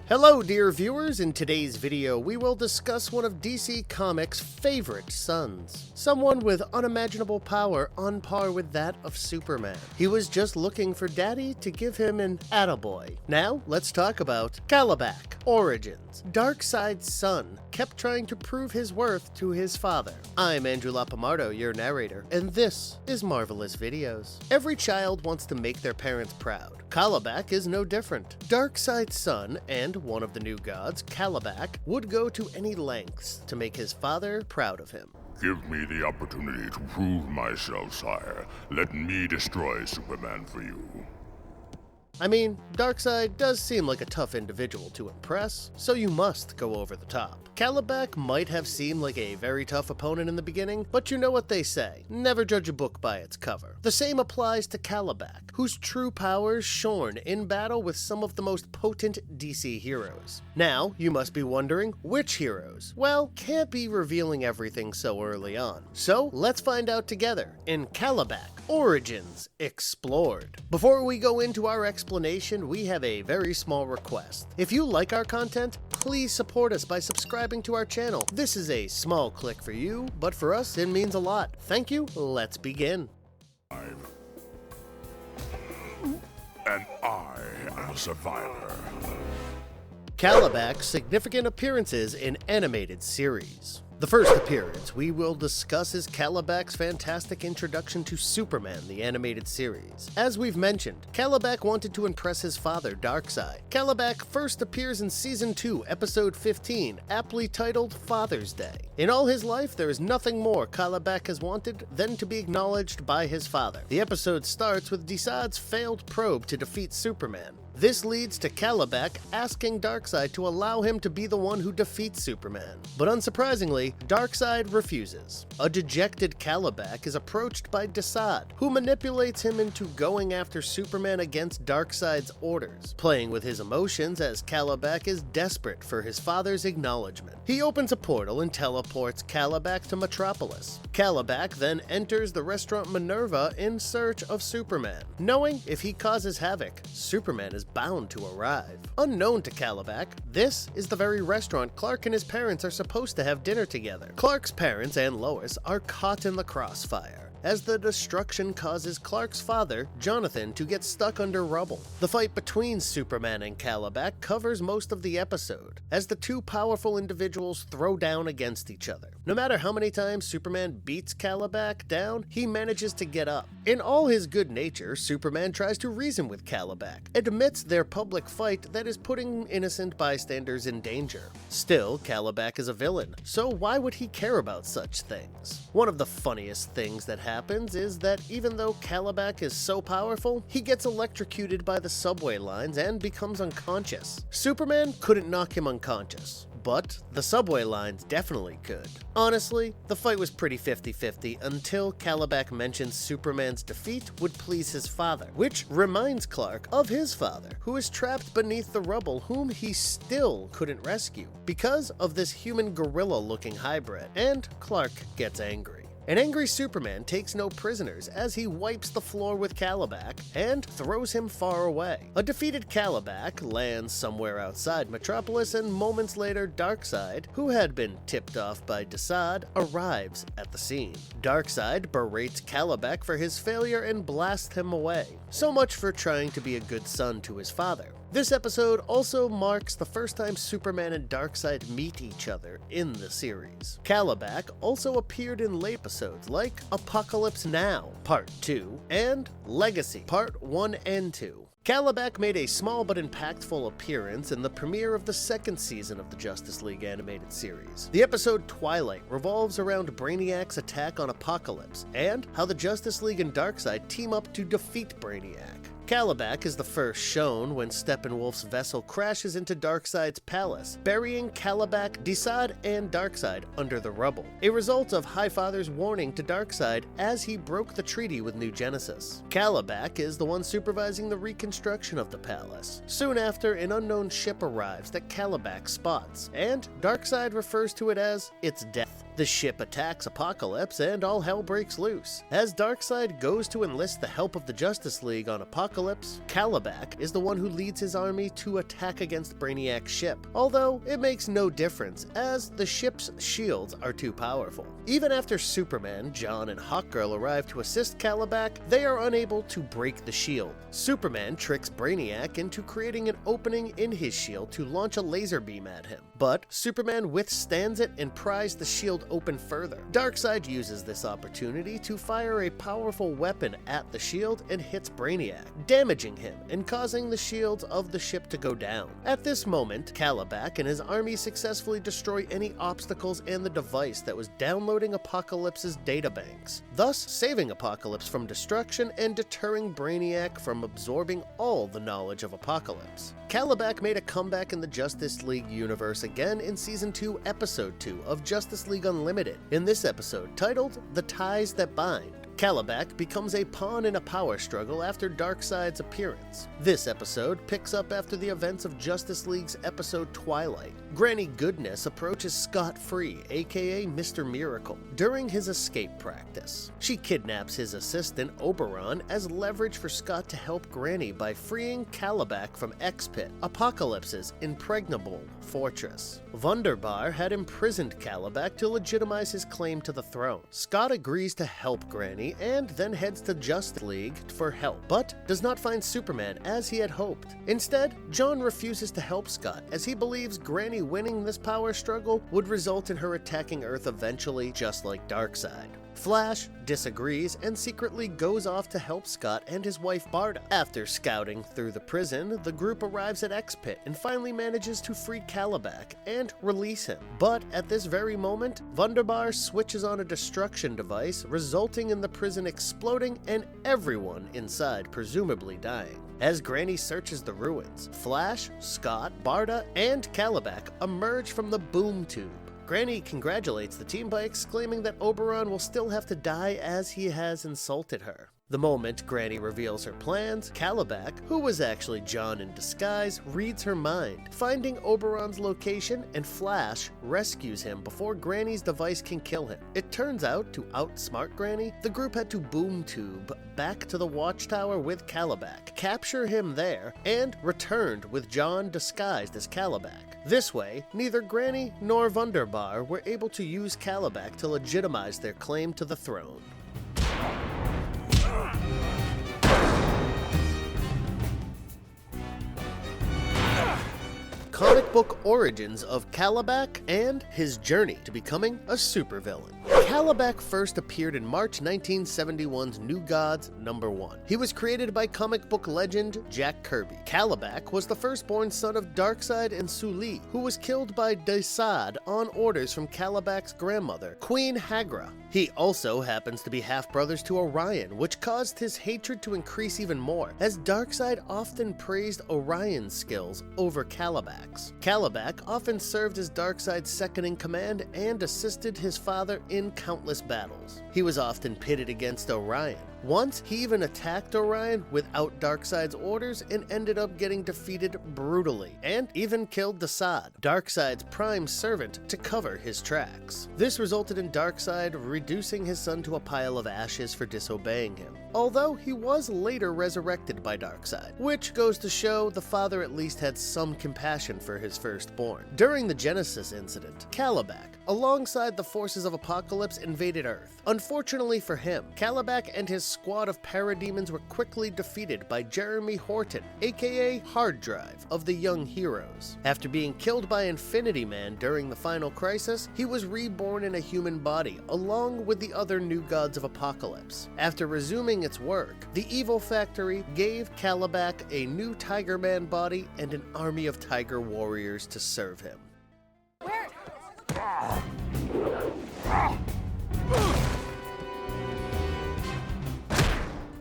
Hello dear viewers, in today's video we will discuss one of DC Comics' favorite sons. Someone with unimaginable power on par with that of Superman. He was just looking for Daddy to give him an attaboy. Now let's talk about Kalibak. Origins. Darkseid's son kept trying to prove his worth to his father. I'm Andrew Lapamardo, your narrator, and this is Marvelous Videos. Every child wants to make their parents proud. Kalibak is no different. Darkseid's son and one of the new gods, Kalibak, would go to any lengths to make his father proud of him. Give me the opportunity to prove myself, sire. Let me destroy Superman for you. I mean, Darkseid does seem like a tough individual to impress, so you must go over the top. Kalibak might have seemed like a very tough opponent in the beginning, but you know what they say, never judge a book by its cover. The same applies to Kalibak, whose true powers shone in battle with some of the most potent DC heroes. Now, you must be wondering, which heroes? Well, can't be revealing everything so early on. So, let's find out together in Kalibak Origins Explored. Before we go into our explanation, we have a very small request. If you like our content, please support us by subscribing to our channel. This is a small click for you, but for us it means a lot. Thank you, let's begin. And I am a survivor. Kalibak's significant appearances in animated series. The first appearance we will discuss is Kalibak's fantastic introduction to Superman, the animated series. As we've mentioned, Kalibak wanted to impress his father, Darkseid. Kalibak first appears in Season 2, Episode 15, aptly titled Father's Day. In all his life, there is nothing more Kalibak has wanted than to be acknowledged by his father. The episode starts with Darkseid's failed probe to defeat Superman. This leads to Kalibak asking Darkseid to allow him to be the one who defeats Superman. But unsurprisingly, Darkseid refuses. A dejected Kalibak is approached by Darkseid, who manipulates him into going after Superman against Darkseid's orders, playing with his emotions as Kalibak is desperate for his father's acknowledgement. He opens a portal and teleports Kalibak to Metropolis. Kalibak then enters the restaurant Minerva in search of Superman, knowing if he causes havoc, Superman is bound to arrive. Unknown to Kalibak, this is the very restaurant Clark and his parents are supposed to have dinner together. Clark's parents and Lois are caught in the crossfire, as the destruction causes Clark's father, Jonathan, to get stuck under rubble. The fight between Superman and Kalibak covers most of the episode, as the two powerful individuals throw down against each other. No matter how many times Superman beats Kalibak down, he manages to get up. In all his good nature, Superman tries to reason with Kalibak, admits their public fight that is putting innocent bystanders in danger. Still, Kalibak is a villain, so why would he care about such things? One of the funniest things that happens is that even though Kalibak is so powerful, he gets electrocuted by the subway lines and becomes unconscious. Superman couldn't knock him unconscious, but the subway lines definitely could. Honestly, the fight was pretty 50-50 until Kalibak mentions Superman's defeat would please his father, which reminds Clark of his father, who is trapped beneath the rubble, whom he still couldn't rescue because of this human gorilla-looking hybrid, and Clark gets angry. An angry Superman takes no prisoners as he wipes the floor with Kalibak and throws him far away. A defeated Kalibak lands somewhere outside Metropolis, and moments later Darkseid, who had been tipped off by Darkseid, arrives at the scene. Darkseid berates Kalibak for his failure and blasts him away. So much for trying to be a good son to his father. This episode also marks the first time Superman and Darkseid meet each other in the series. Kalibak also appeared in late episodes like Apocalypse Now, Part 2, and Legacy, Part 1 and 2. Kalibak made a small but impactful appearance in the premiere of the second season of the Justice League animated series. The episode Twilight revolves around Brainiac's attack on Apocalypse, and how the Justice League and Darkseid team up to defeat Brainiac. Kalibak is the first shown when Steppenwolf's vessel crashes into Darkseid's palace, burying Kalibak, Darkseid, and Darkseid under the rubble, a result of Highfather's warning to Darkseid as he broke the treaty with New Genesis. Kalibak is the one supervising the reconstruction of the palace. Soon after, an unknown ship arrives that Kalibak spots, and Darkseid refers to it as its death. The ship attacks Apocalypse and all hell breaks loose. As Darkseid goes to enlist the help of the Justice League on Apocalypse, Kalibak is the one who leads his army to attack against Brainiac's ship, although it makes no difference as the ship's shields are too powerful. Even after Superman, John, and Hawkgirl arrive to assist Kalibak, they are unable to break the shield. Superman tricks Brainiac into creating an opening in his shield to launch a laser beam at him, but Superman withstands it and pries the shield open further. Darkseid uses this opportunity to fire a powerful weapon at the shield and hits Brainiac, damaging him and causing the shields of the ship to go down. At this moment, Kalibak and his army successfully destroy any obstacles and the device that was downloading Apocalypse's databanks, thus saving Apocalypse from destruction and deterring Brainiac from absorbing all the knowledge of Apocalypse. Kalibak made a comeback in the Justice League universe again in Season 2, Episode 2 of Justice League Unlimited. In this episode, titled The Ties That Bind, Kalibak becomes a pawn in a power struggle after Darkseid's appearance. This episode picks up after the events of Justice League's episode Twilight. Granny Goodness approaches Scott Free, aka Mr. Miracle, during his escape practice. She kidnaps his assistant Oberon as leverage for Scott to help Granny by freeing Kalibak from X-Pit, Apocalypse's impregnable fortress. Wunderbar had imprisoned Kalibak to legitimize his claim to the throne. Scott agrees to help Granny and then heads to Justice League for help, but does not find Superman as he had hoped. Instead, John refuses to help Scott as he believes Granny winning this power struggle would result in her attacking Earth eventually, just like Darkseid. Flash disagrees and secretly goes off to help Scott and his wife Barda. After scouting through the prison, the group arrives at X-Pit and finally manages to free Kalibak and release him. But at this very moment, Wunderbar switches on a destruction device, resulting in the prison exploding and everyone inside presumably dying. As Granny searches the ruins, Flash, Scott, Barda, and Kalibak emerge from the boom tube. Granny congratulates the team by exclaiming that Oberon will still have to die as he has insulted her. The moment Granny reveals her plans, Kalibak, who was actually John in disguise, reads her mind, finding Oberon's location, and Flash rescues him before Granny's device can kill him. It turns out, to outsmart Granny, the group had to boom tube back to the Watchtower with Kalibak, capture him there, and returned with John disguised as Kalibak. This way, neither Granny nor Wunderbar were able to use Kalibak to legitimize their claim to the throne. Comic book origins of Kalibak and his journey to becoming a supervillain. Kalibak first appeared in March 1971's New Gods #1. He was created by comic book legend Jack Kirby. Kalibak was the firstborn son of Darkseid and Suli, who was killed by Darkseid on orders from Kalibak's grandmother, Queen Hagra. He also happens to be half-brothers to Orion, which caused his hatred to increase even more, as Darkseid often praised Orion's skills over Kalibak's. Kalibak often served as Darkseid's second-in-command and assisted his father in countless battles. He was often pitted against Orion. Once, he even attacked Orion without Darkseid's orders and ended up getting defeated brutally, and even killed Darkseid, Darkseid's prime servant, to cover his tracks. This resulted in Darkseid reducing his son to a pile of ashes for disobeying him, although he was later resurrected by Darkseid, which goes to show the father at least had some compassion for his firstborn. During the Genesis incident, Kalibak, alongside the forces of Apocalypse, invaded Earth. Unfortunately for him, Kalibak and his squad of parademons were quickly defeated by Jeremy Horton, aka Hard Drive, of the Young Heroes. After being killed by Infinity Man during the final crisis, he was reborn in a human body, along with the other new gods of Apocalypse. After resuming its work, the Evil Factory gave Kalibak a new Tiger Man body and an army of Tiger Warriors to serve him.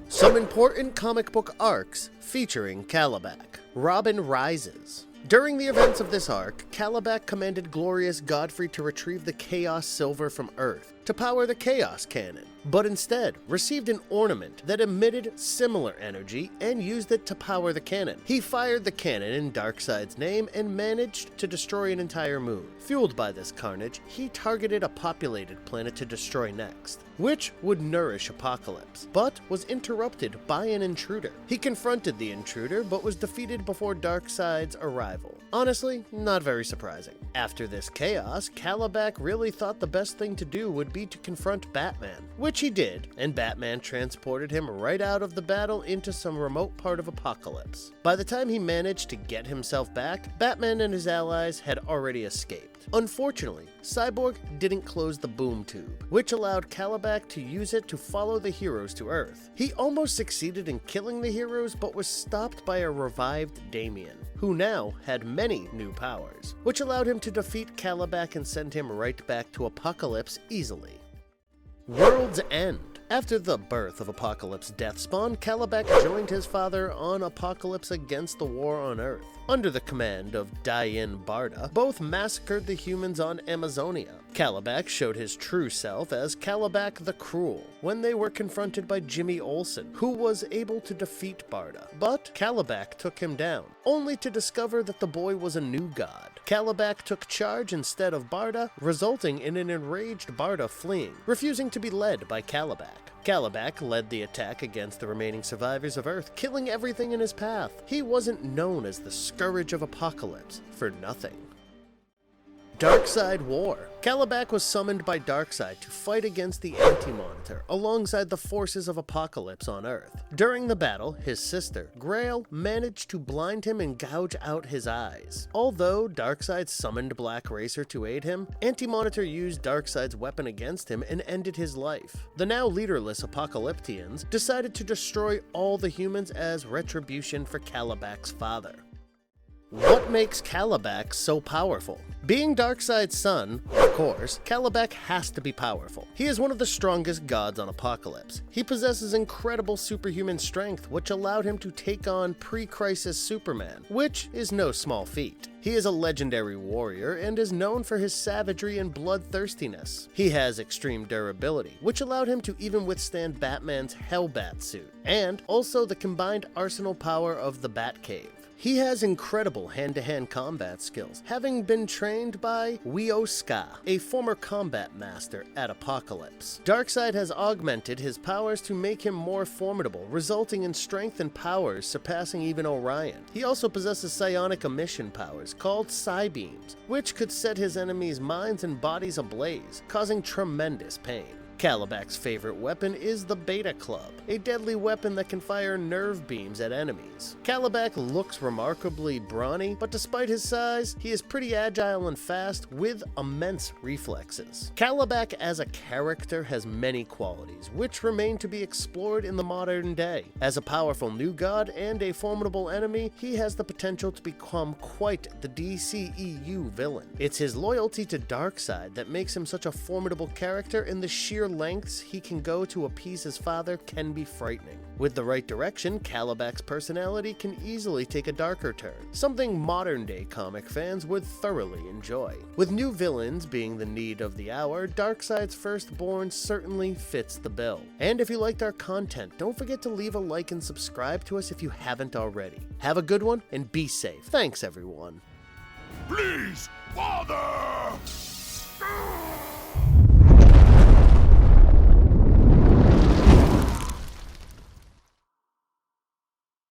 Some important comic book arcs featuring Kalibak. Robin Rises. During the events of this arc, Kalibak commanded Glorious Godfrey to retrieve the Chaos Silver from Earth. to power the Chaos Cannon, but instead received an ornament that emitted similar energy and used it to power the cannon. He fired the cannon in Darkseid's name and managed to destroy an entire moon. Fueled by this carnage, he targeted a populated planet to destroy next, which would nourish Apocalypse, but was interrupted by an intruder. He confronted the intruder, but was defeated before Darkseid's arrival. Honestly, not very surprising. After this chaos, Kalibak really thought the best thing to do would be to confront Batman, which he did, and Batman transported him right out of the battle into some remote part of Apocalypse. By the time he managed to get himself back, Batman and his allies had already escaped. Unfortunately, Cyborg didn't close the boom tube, which allowed Kalibak to use it to follow the heroes to Earth. He almost succeeded in killing the heroes, but was stopped by a revived Damian, who now had many new powers, which allowed him to defeat Kalibak and send him right back to Apocalypse easily. World's End. After the birth of Apocalypse Deathspawn, Kalibak joined his father on Apocalypse against the war on Earth. Under the command of Diane Barda, both massacred the humans on Amazonia. Kalibak showed his true self as Kalibak the Cruel when they were confronted by Jimmy Olsen, who was able to defeat Barda. But Kalibak took him down, only to discover that the boy was a new god. Kalibak took charge instead of Barda, resulting in an enraged Barda fleeing, refusing to be led by Kalibak. Kalibak led the attack against the remaining survivors of Earth, killing everything in his path. He wasn't known as the Scourge of Apocalypse for nothing. Darkseid War. Kalibak was summoned by Darkseid to fight against the Anti-Monitor alongside the forces of Apocalypse on Earth. During the battle, his sister, Grail, managed to blind him and gouge out his eyes. Although Darkseid summoned Black Racer to aid him, Anti-Monitor used Darkseid's weapon against him and ended his life. The now leaderless Apocalyptians decided to destroy all the humans as retribution for Kalibak's father. What makes Kalibak so powerful? Being Darkseid's son, of course, Kalibak has to be powerful. He is one of the strongest gods on Apocalypse. He possesses incredible superhuman strength, which allowed him to take on pre-crisis Superman, which is no small feat. He is a legendary warrior and is known for his savagery and bloodthirstiness. He has extreme durability, which allowed him to even withstand Batman's Hellbat suit, and also the combined arsenal power of the Batcave. He has incredible hand-to-hand combat skills, having been trained by Wioska, a former combat master at Apocalypse. Darkseid has augmented his powers to make him more formidable, resulting in strength and powers surpassing even Orion. He also possesses psionic emission powers called Psybeams, which could set his enemies' minds and bodies ablaze, causing tremendous pain. Kalibak's favorite weapon is the Beta Club, a deadly weapon that can fire nerve beams at enemies. Kalibak looks remarkably brawny, but despite his size, he is pretty agile and fast with immense reflexes. Kalibak as a character has many qualities, which remain to be explored in the modern day. As a powerful new god and a formidable enemy, he has the potential to become quite the DCEU villain. It's his loyalty to Darkseid that makes him such a formidable character, and the sheer lengths he can go to appease his father can be frightening. With the right direction, Kalibak's personality can easily take a darker turn, something modern-day comic fans would thoroughly enjoy. With new villains being the need of the hour, Darkseid's Firstborn certainly fits the bill. And if you liked our content, don't forget to leave a like and subscribe to us if you haven't already. Have a good one and be safe. Thanks, everyone. Please, Father!